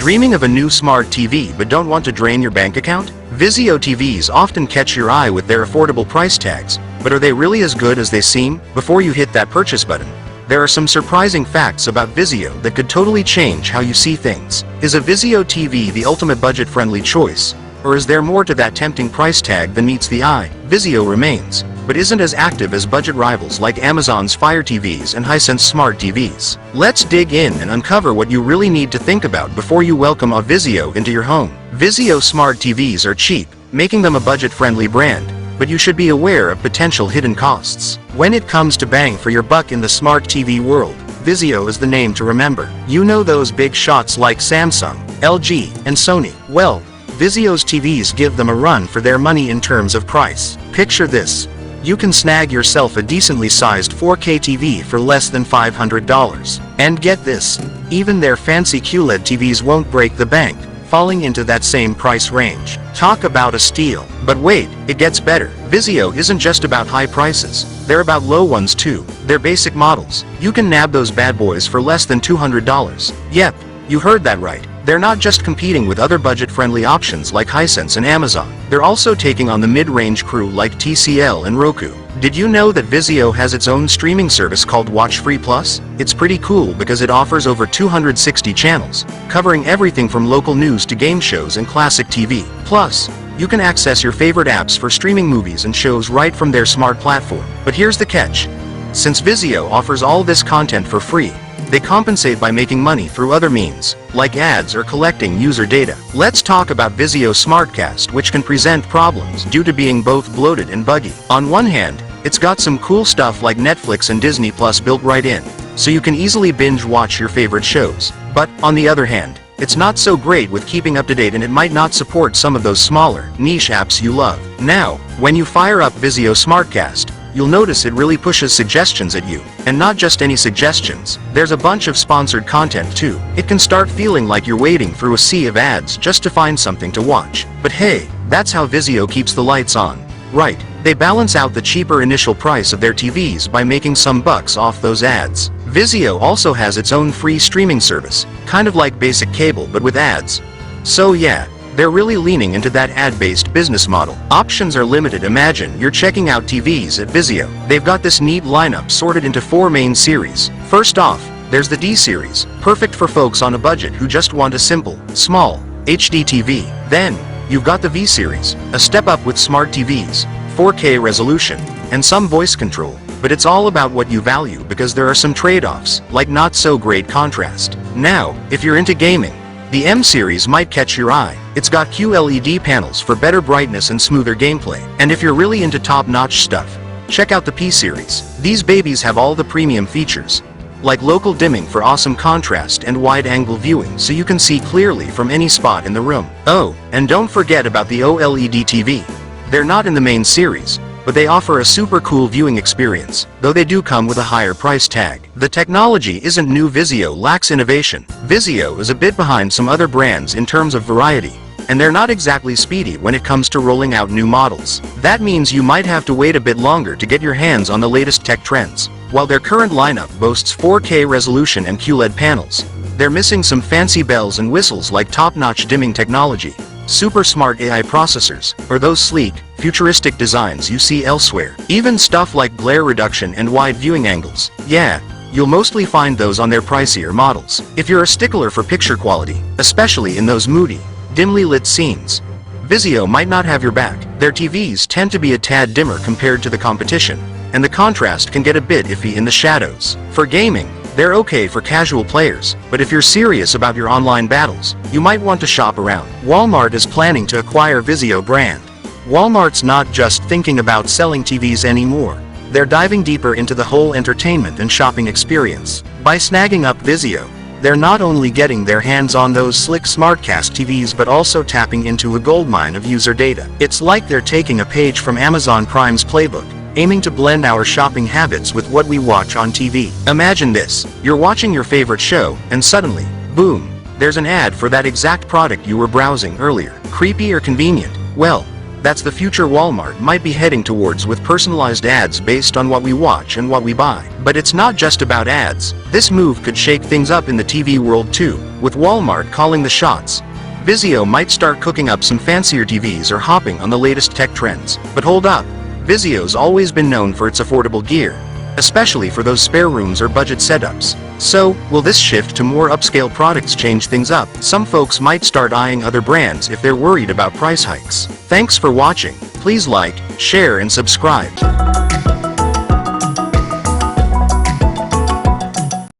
Dreaming of a new smart TV but don't want to drain your bank account? Vizio TVs often catch your eye with their affordable price tags, but are they really as good as they seem? Before you hit that purchase button, there are some surprising facts about Vizio that could totally change how you see things. Is a Vizio TV the ultimate budget-friendly choice? Or is there more to that tempting price tag than meets the eye? Vizio remains, but isn't as active as budget rivals like Amazon's Fire TVs and Hisense Smart TVs. Let's dig in and uncover what you really need to think about before you welcome a Vizio into your home. Vizio Smart TVs are cheap, making them a budget-friendly brand, but you should be aware of potential hidden costs. When it comes to bang for your buck in the smart TV world, Vizio is the name to remember. You know those big shots like Samsung, LG, and Sony? Well, Vizio's TVs give them a run for their money in terms of price. Picture this. You can snag yourself a decently sized 4K TV for less than $500. And get this, even their fancy QLED TVs won't break the bank, falling into that same price range. Talk about a steal. But wait, it gets better. Vizio isn't just about high prices, they're about low ones too. They're basic models. You can nab those bad boys for less than $200. Yep, you heard that right. They're not just competing with other budget-friendly options like Hisense and Amazon, they're also taking on the mid-range crew like TCL and Roku. Did you know that Vizio has its own streaming service called WatchFree Plus? It's pretty cool because it offers over 260 channels, covering everything from local news to game shows and classic TV. Plus, you can access your favorite apps for streaming movies and shows right from their smart platform. But here's the catch. Since Vizio offers all this content for free, they compensate by making money through other means, like ads or collecting user data. Let's talk about Vizio SmartCast, which can present problems due to being both bloated and buggy. On one hand, it's got some cool stuff like Netflix and Disney Plus built right in, so you can easily binge watch your favorite shows. But, on the other hand, it's not so great with keeping up to date and it might not support some of those smaller, niche apps you love. Now, when you fire up Vizio SmartCast, you'll notice it really pushes suggestions at you. And not just any suggestions, there's a bunch of sponsored content too. It can start feeling like you're wading through a sea of ads just to find something to watch. But hey, that's how Vizio keeps the lights on. Right, they balance out the cheaper initial price of their TVs by making some bucks off those ads. Vizio also has its own free streaming service, kind of like basic cable but with ads. So yeah, they're really leaning into that ad-based business model. Options are limited. Imagine you're checking out TVs at Vizio. They've got this neat lineup sorted into 4 main series. First off, there's the D series, perfect for folks on a budget who just want a simple, small, HD TV. Then, you've got the V series, a step up with smart TVs, 4K resolution, and some voice control. But it's all about what you value because there are some trade-offs, like not so great contrast. Now, if you're into gaming, the M series might catch your eye. It's got QLED panels for better brightness and smoother gameplay. And if you're really into top-notch stuff, check out the P series. These babies have all the premium features, like local dimming for awesome contrast and wide-angle viewing so you can see clearly from any spot in the room. Oh, and don't forget about the OLED TV. They're not in the main series, but they offer a super cool viewing experience, though they do come with a higher price tag. The technology isn't new. Vizio lacks innovation. Vizio is a bit behind some other brands in terms of variety, and they're not exactly speedy when it comes to rolling out new models. That means you might have to wait a bit longer to get your hands on the latest tech trends. While their current lineup boasts 4K resolution and QLED panels, they're missing some fancy bells and whistles like top-notch dimming technology, super smart AI processors, or those sleek, futuristic designs you see elsewhere. Even stuff like glare reduction and wide viewing angles. Yeah, you'll mostly find those on their pricier models. If you're a stickler for picture quality, especially in those moody, dimly lit scenes, Vizio might not have your back. Their TVs tend to be a tad dimmer compared to the competition, and the contrast can get a bit iffy in the shadows. For gaming, they're okay for casual players, but if you're serious about your online battles, you might want to shop around. Walmart is planning to acquire Vizio brand. Walmart's not just thinking about selling TVs anymore. They're diving deeper into the whole entertainment and shopping experience. By snagging up Vizio, they're not only getting their hands on those slick SmartCast TVs but also tapping into a goldmine of user data. It's like they're taking a page from Amazon Prime's playbook, aiming to blend our shopping habits with what we watch on TV. Imagine this, you're watching your favorite show, and suddenly, boom, there's an ad for that exact product you were browsing earlier. Creepy or convenient? Well, That's the future Walmart might be heading towards, with personalized ads based on what we watch and what we buy. But it's not just about ads. This move could shake things up in the TV world too, with Walmart calling the shots. Vizio might start cooking up some fancier TVs or hopping on the latest tech trends. But hold up, Vizio's always been known for its affordable gear, especially for those spare rooms or budget setups. So, will this shift to more upscale products change things up? Some folks might start eyeing other brands if they're worried about price hikes. Thanks for watching. Please like, share and subscribe.